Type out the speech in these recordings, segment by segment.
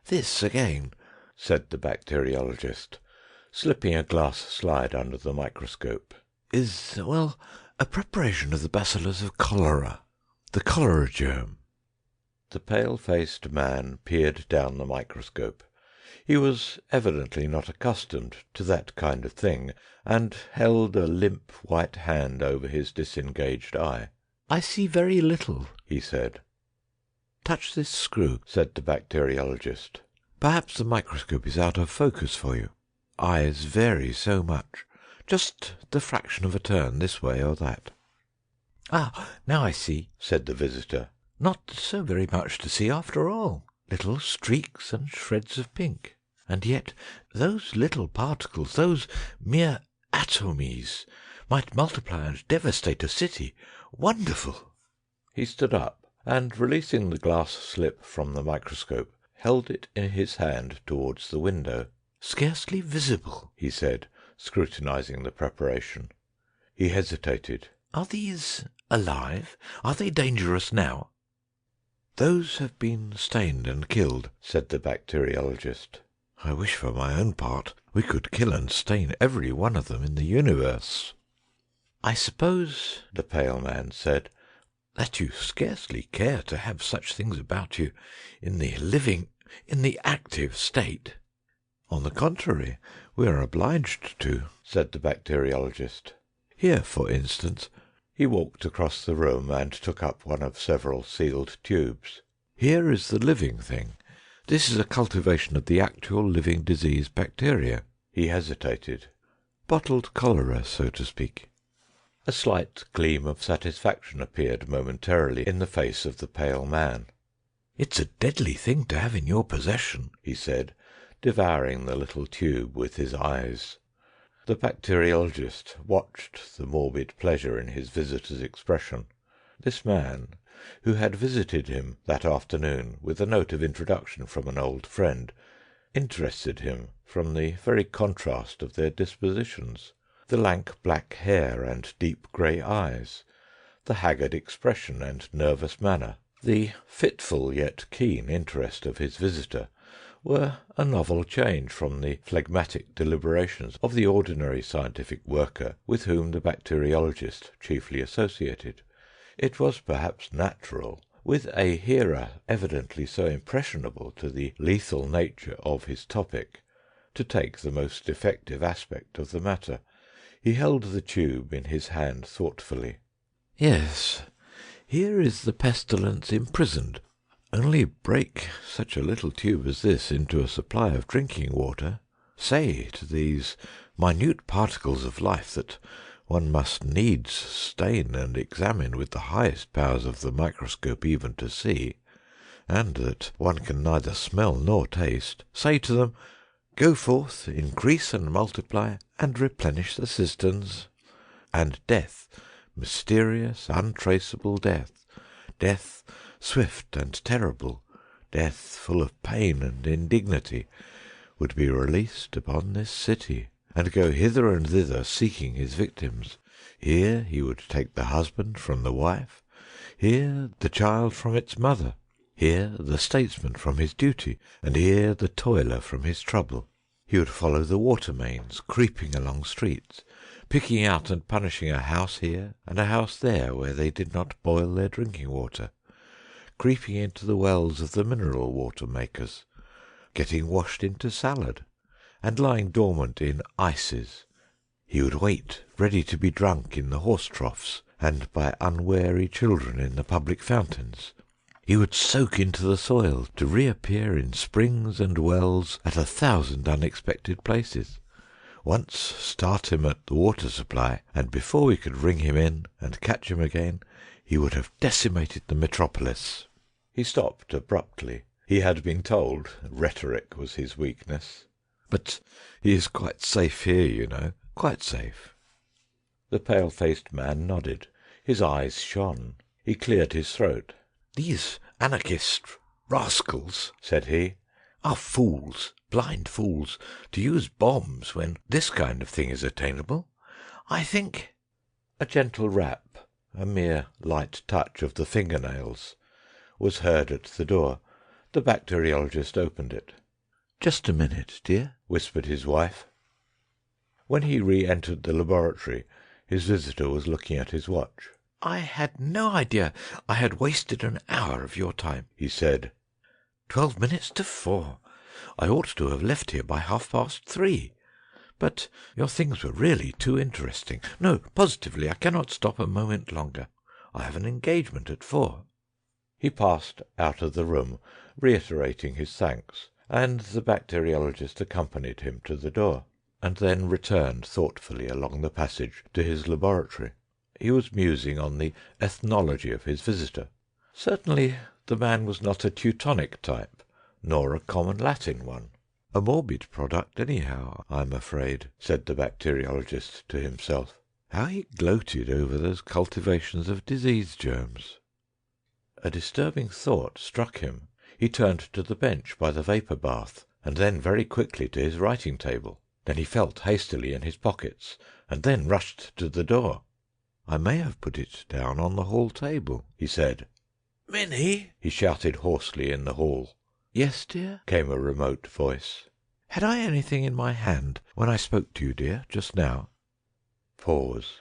"This again," said the bacteriologist, slipping a glass slide under the microscope, "is, well, a preparation of the bacillus of cholera, the cholera germ." The pale-faced man peered down the microscope. He was evidently not accustomed to that kind of thing, and held a limp white hand over his disengaged eye. "I see very little," he said. "Touch this screw," said the bacteriologist. "Perhaps the microscope is out of focus for you. Eyes vary so much. Just the fraction of a turn this way or that." "Ah, now I see," said the visitor. "Not so very much to see after all. Little streaks and shreds of pink. And yet those little particles, those mere atomies, might multiply and devastate a city. Wonderful!" He stood up, and releasing the glass slip from the microscope, held it in his hand towards the window. "Scarcely visible," he said, scrutinizing the preparation. He hesitated. "Are these alive? Are they dangerous now?" "Those have been stained and killed," said the bacteriologist. "I wish for my own part we could kill and stain every one of them in the universe." "I suppose," the pale man said, "that you scarcely care to have such things about you in the active state." "On the contrary, we are obliged to," said the bacteriologist. "Here, for instance," he walked across the room and took up one of several sealed tubes. "Here is the living thing. This is a cultivation of the actual living disease bacteria." He hesitated. "Bottled cholera, so to speak." A slight gleam of satisfaction appeared momentarily in the face of the pale man. "It's a deadly thing to have in your possession," he said, devouring the little tube with his eyes. The bacteriologist watched the morbid pleasure in his visitor's expression. This man, who had visited him that afternoon with a note of introduction from an old friend, interested him from the very contrast of their dispositions. The lank black hair and deep grey eyes, the haggard expression and nervous manner, the fitful yet keen interest of his visitor, were a novel change from the phlegmatic deliberations of the ordinary scientific worker with whom the bacteriologist chiefly associated. It was perhaps natural, with a hearer evidently so impressionable to the lethal nature of his topic, to take the most effective aspect of the matter. He held the tube in his hand thoughtfully. "Yes, here is the pestilence imprisoned. Only break such a little tube as this into a supply of drinking water. Say to these minute particles of life that one must needs stain and examine with the highest powers of the microscope even to see, and that one can neither smell nor taste. Say to them, 'Go forth, increase and multiply, and replenish the cisterns.' And death, mysterious, untraceable death, death swift and terrible, death full of pain and indignity, would be released upon this city, and go hither and thither seeking his victims. Here he would take the husband from the wife, here the child from its mother, here the statesman from his duty, and here the toiler from his trouble. He would follow the water mains creeping along streets, picking out and punishing a house here and a house there where they did not boil their drinking water, creeping into the wells of the mineral water makers, getting washed into salad, and lying dormant in ices. He would wait ready to be drunk in the horse troughs and by unwary children in the public fountains. He would soak into the soil to reappear in springs and wells at 1,000 unexpected places. Once start him at the water supply, and before we could ring him in and catch him again, he would have decimated the metropolis." He stopped abruptly. He had been told rhetoric was his weakness. "But he is quite safe here, you know, quite safe." The pale-faced man nodded. His eyes shone. He cleared his throat. "These anarchist rascals," said he, "are fools, blind fools, to use bombs when this kind of thing is attainable. I think—" A gentle rap, a mere light touch of the finger nails, was heard at the door. The bacteriologist opened it. "Just a minute, dear," whispered his wife. When he re-entered the laboratory, his visitor was looking at his watch. "I had no idea I had wasted an hour of your time," he said. 12 minutes to 4. I ought to have left here by 3:30. But your things were really too interesting. No, positively, I cannot stop a moment longer. I have an engagement at 4. He passed out of the room, reiterating his thanks, and the bacteriologist accompanied him to the door, and then returned thoughtfully along the passage to his laboratory. He was musing on the ethnology of his visitor. Certainly the man was not a Teutonic type, nor a common Latin one. "A morbid product, anyhow, I'm afraid," said the bacteriologist to himself. How he gloated over those cultivations of disease germs! A disturbing thought struck him. He turned to the bench by the vapour bath, and then very quickly to his writing table. Then he felt hastily in his pockets, and then rushed to the door. "I may have put it down on the hall table," he said. "Minnie!" he shouted hoarsely in the hall. "Yes, dear?" came a remote voice. "Had I anything in my hand when I spoke to you, dear, just now?" Pause.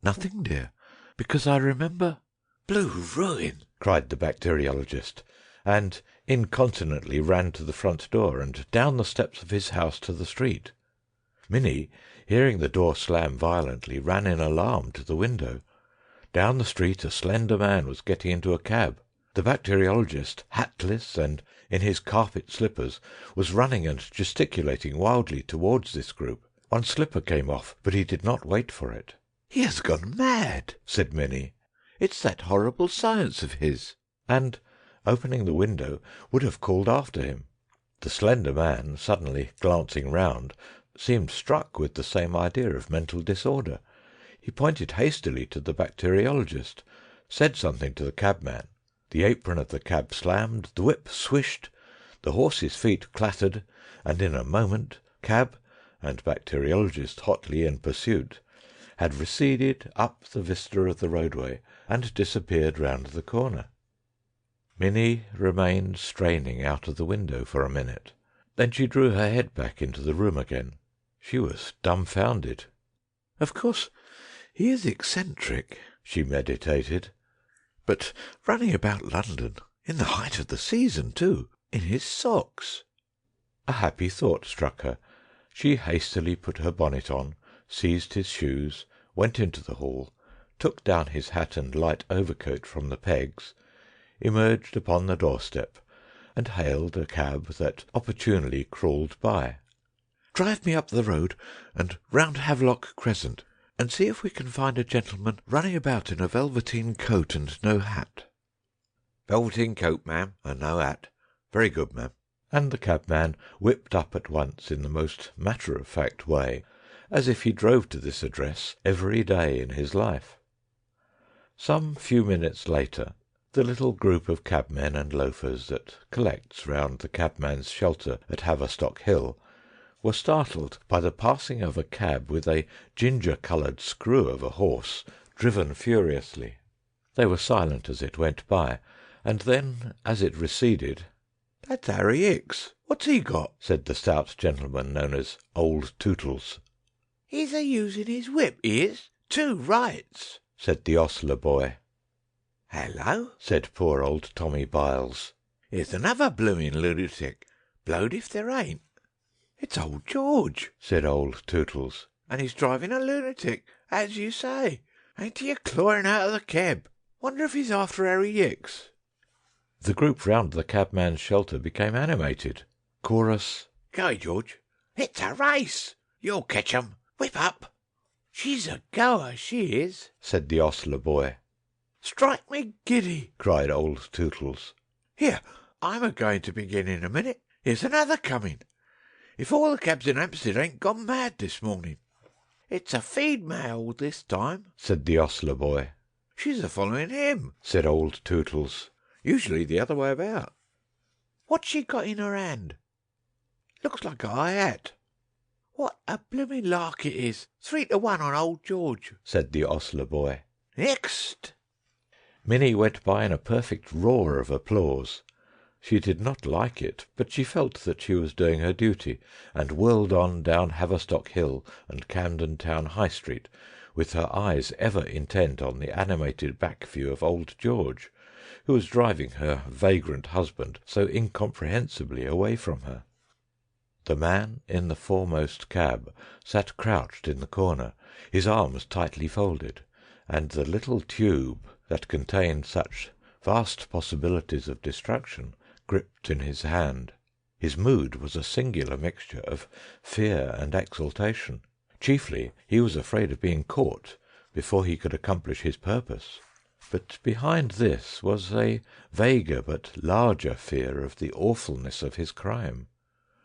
"Nothing, dear, because I remember—" "Blue ruin!" cried the bacteriologist, and incontinently ran to the front door and down the steps of his house to the street. Minnie, hearing the door slam violently, ran in alarm to the window. Down the street a slender man was getting into a cab. The bacteriologist, hatless and in his carpet slippers, was running and gesticulating wildly towards this group. One slipper came off, but he did not wait for it. "He has gone mad," said Minnie. "It's that horrible science of his," and, opening the window, would have called after him. The slender man, suddenly glancing round, seemed struck with the same idea of mental disorder. He pointed hastily to the bacteriologist, said something to the cabman. The apron of the cab slammed, the whip swished, the horse's feet clattered, and in a moment cab and bacteriologist hotly in pursuit had receded up the vista of the roadway and disappeared round the corner. Minnie remained straining out of the window for a minute. Then she drew her head back into the room again. She was dumbfounded. "Of course he is eccentric," she meditated, "but running about London, in the height of the season too, in his socks!" A happy thought struck her. She hastily put her bonnet on, seized his shoes, went into the hall, took down his hat and light overcoat from the pegs, emerged upon the doorstep, and hailed a cab that opportunely crawled by. "Drive me up the road and round Havelock Crescent, and see if we can find a gentleman running about in a velveteen coat and no hat." "Velveteen coat, ma'am, and no hat. Very good, ma'am." And the cabman whipped up at once in the most matter-of-fact way, as if he drove to this address every day in his life. Some few minutes later, the little group of cabmen and loafers that collects round the cabman's shelter at Haverstock Hill were startled by the passing of a cab with a ginger-coloured screw of a horse driven furiously. They were silent as it went by, and then, as it receded, "That's Harry Hicks. What's he got?" said the stout gentleman known as Old Tootles. "He's a using his whip, he is. 2 rights," said the ostler boy. "Hello," said poor old Tommy Byles. "Here's another bloomin' lunatic. Blowed if there ain't." "It's old George," said Old Tootles, "and he's driving a lunatic, as you say. Ain't he a clawing out of the keb? Wonder if he's after Harry Hicks." The group round the cabman's shelter became animated. Chorus: "Go, George. It's a race. You'll catch 'em. Whip up." "She's a goer, she is," said the ostler boy. "Strike me giddy," cried Old Tootles. "Here, I'm a-going to begin in a minute. Here's another coming. If all the cabs in Hampstead ain't gone mad this morning." "It's a feed-mail this time," said the ostler boy. "She's a-following him," said Old Tootles. "Usually the other way about." "What's she got in her hand?" "Looks like a high hat." "What a bloomin' lark it is. 3-1 on old George," said the ostler boy. "Next!" Minnie went by in a perfect roar of applause. She did not like it, but she felt that she was doing her duty, and whirled on down Haverstock Hill and Camden Town High Street, with her eyes ever intent on the animated back view of old George, who was driving her vagrant husband so incomprehensibly away from her. The man in the foremost cab sat crouched in the corner, his arms tightly folded, and the little tube that contained such vast possibilities of destruction gripped in his hand. His mood was a singular mixture of fear and exultation. Chiefly he was afraid of being caught before he could accomplish his purpose. But behind this was a vaguer but larger fear of the awfulness of his crime.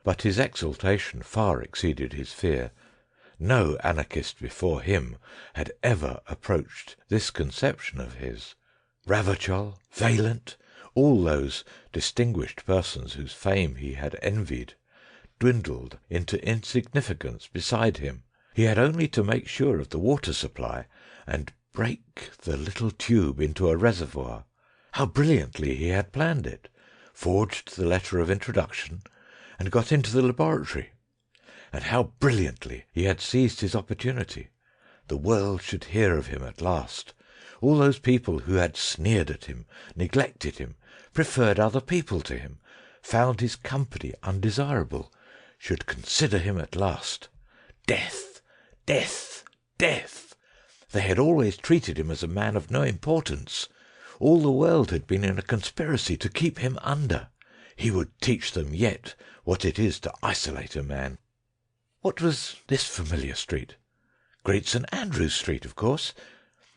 But his exultation far exceeded his fear. No anarchist before him had ever approached this conception of his. Ravachol, Vaillant, all those distinguished persons whose fame he had envied, dwindled into insignificance beside him. He had only to make sure of the water supply and break the little tube into a reservoir. How brilliantly he had planned it, forged the letter of introduction, and got into the laboratory. And how brilliantly he had seized his opportunity. The world should hear of him at last. All those people who had sneered at him, neglected him, preferred other people to him, found his company undesirable, should consider him at last. Death! Death! Death! They had always treated him as a man of no importance. All the world had been in a conspiracy to keep him under. He would teach them yet what it is to isolate a man. What was this familiar street? Great St. Andrew's Street, of course.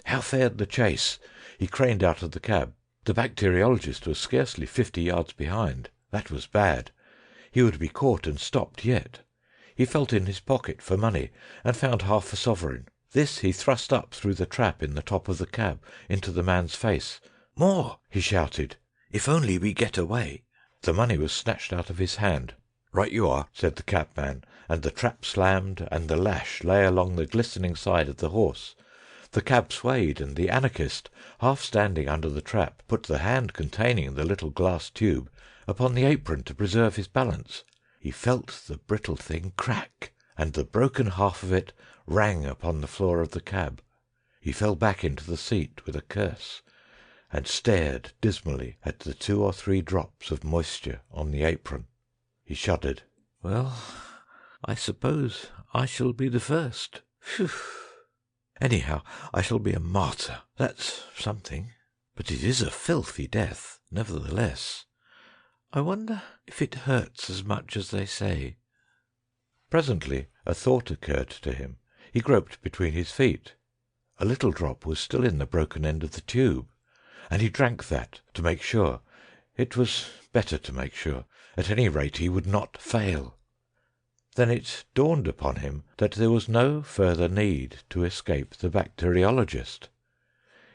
How fared the chase? He craned out of the cab. The bacteriologist was scarcely 50 yards behind. That was bad. He would be caught and stopped yet. He felt in his pocket for money, and found half a sovereign. This he thrust up through the trap in the top of the cab into the man's face. "More!" he shouted. "If only we get away." The money was snatched out of his hand. "Right you are," said the cabman, and the trap slammed, and the lash lay along the glistening side of the horse. The cab swayed, and the anarchist, half standing under the trap, put the hand containing the little glass tube upon the apron to preserve his balance. He felt the brittle thing crack, and the broken half of it rang upon the floor of the cab. He fell back into the seat with a curse, and stared dismally at the 2 or 3 drops of moisture on the apron. He shuddered. "Well, I suppose I shall be the first. Phew! Anyhow, I shall be a martyr. That's something. But it is a filthy death, nevertheless. I wonder if it hurts as much as they say." Presently a thought occurred to him. He groped between his feet. A little drop was still in the broken end of the tube, and he drank that to make sure. It was better to make sure. At any rate, he would not fail. Then it dawned upon him that there was no further need to escape the bacteriologist.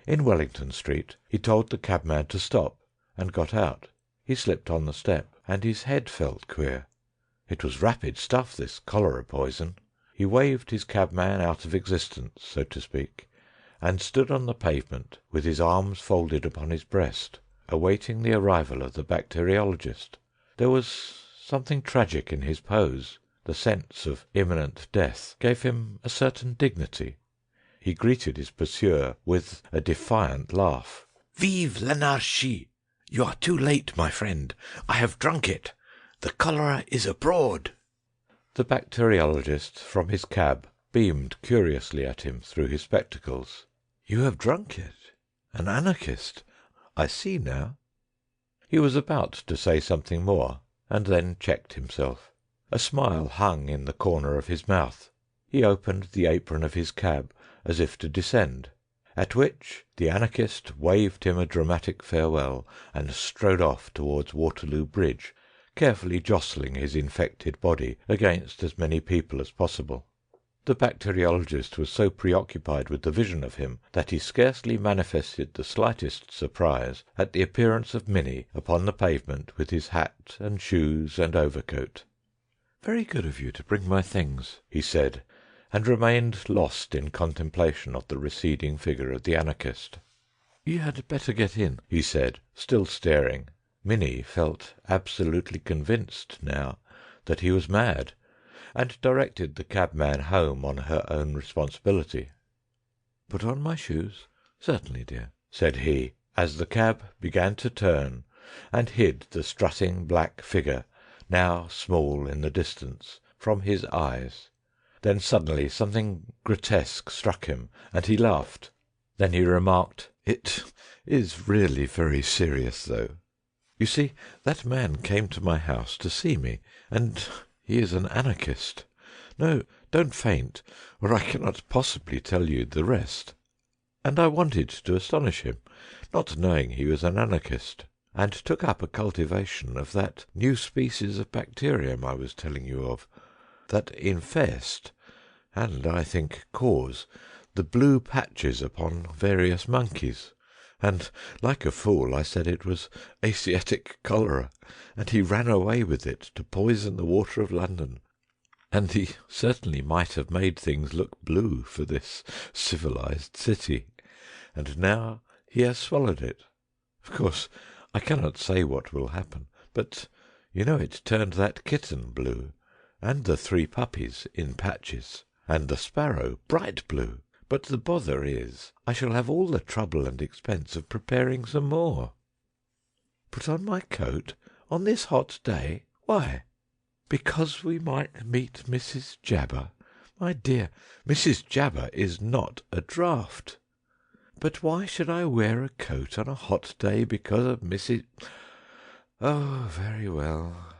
In Wellington Street he told the cabman to stop, and got out. He slipped on the step, and his head felt queer. It was rapid stuff, this cholera poison. He waved his cabman out of existence, so to speak, and stood on the pavement with his arms folded upon his breast, awaiting the arrival of the bacteriologist. There was something tragic in his pose. The sense of imminent death gave him a certain dignity. He greeted his pursuer with a defiant laugh. "Vive l'anarchie! You are too late, my friend. I have drunk it. The cholera is abroad." The bacteriologist from his cab beamed curiously at him through his spectacles. "You have drunk it? An anarchist? I see now." He was about to say something more, and then checked himself. A smile hung in the corner of his mouth. He opened the apron of his cab as if to descend, at which the anarchist waved him a dramatic farewell and strode off towards Waterloo Bridge, carefully jostling his infected body against as many people as possible. The bacteriologist was so preoccupied with the vision of him that he scarcely manifested the slightest surprise at the appearance of Minnie upon the pavement with his hat and shoes and overcoat. "Very good of you to bring my things," he said, and remained lost in contemplation of the receding figure of the anarchist. "You had better get in," he said, still staring. Minnie felt absolutely convinced now that he was mad, and directed the cabman home on her own responsibility. "Put on my shoes? Certainly, dear," said he, as the cab began to turn and hid the strutting black figure, now small in the distance, from his eyes. Then suddenly something grotesque struck him, and he laughed. Then he remarked, "It is really very serious, though. You see, that man came to my house to see me, and he is an anarchist. No, don't faint, or I cannot possibly tell you the rest. And I wanted to astonish him, not knowing he was an anarchist, and took up a cultivation of that new species of bacterium I was telling you of, that infest, and I think cause, the blue patches upon various monkeys. And, like a fool, I said it was Asiatic cholera, and he ran away with it to poison the water of London. And he certainly might have made things look blue for this civilized city. And now he has swallowed it. Of course, I cannot say what will happen, but you know it turned that kitten blue, and the 3 puppies in patches, and the sparrow bright blue. But the bother is, I shall have all the trouble and expense of preparing some more." "Put on my coat? On this hot day? Why?" "Because we might meet Mrs. Jabber. My dear, Mrs. Jabber is not a draught." "But why should I wear a coat on a hot day because of Mrs. Oh, very well.